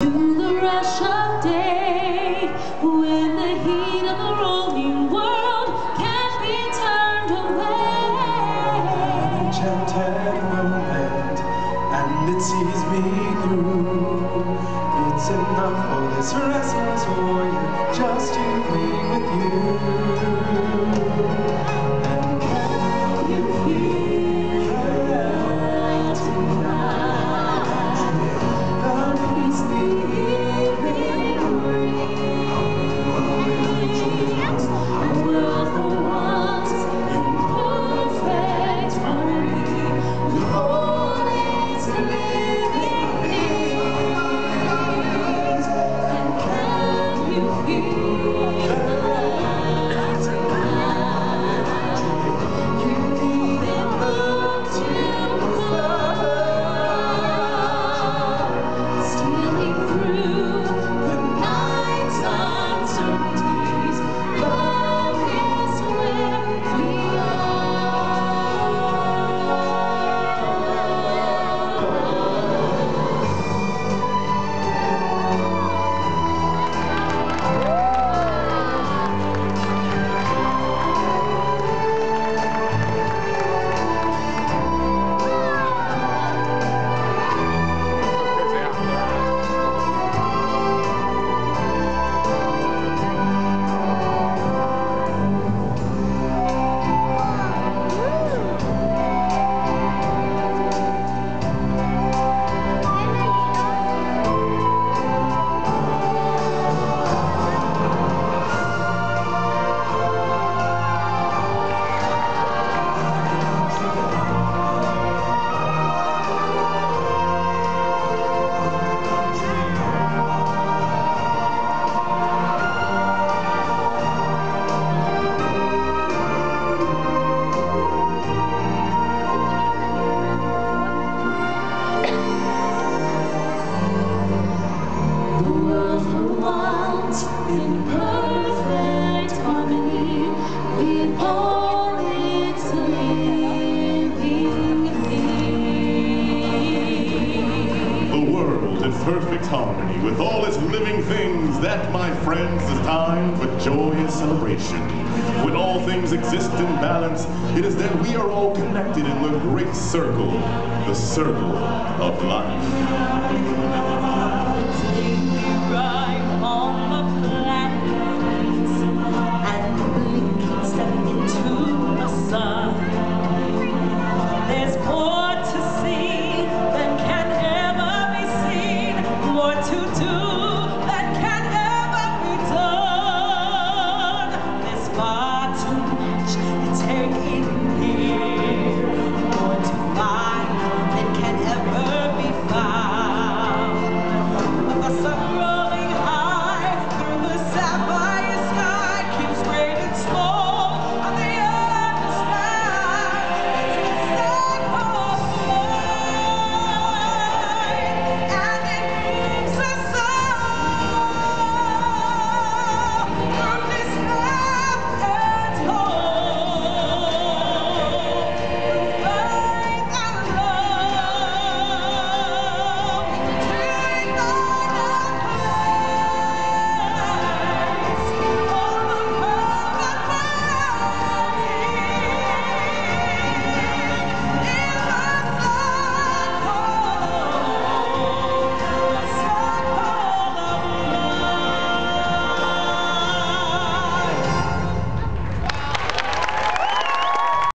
To the rush of day, when the heat of the rolling world can't be turned away. Enchanted moment, and it sees me through. It's enough for this restless warrior, just to be with you. And can you feel it tonight? The peaceful evening breeze. A world for once in perfect harmony, with all its living things. And can you feel it tonight? You needn't look too far, stealing through the night's uncertainties. Love is where we in perfect harmony, with all its living things. The world in perfect harmony with all its living things. That, my friends, is time for joyous celebration. When all things exist in balance, it is then we are all connected in the great circle, the circle of life.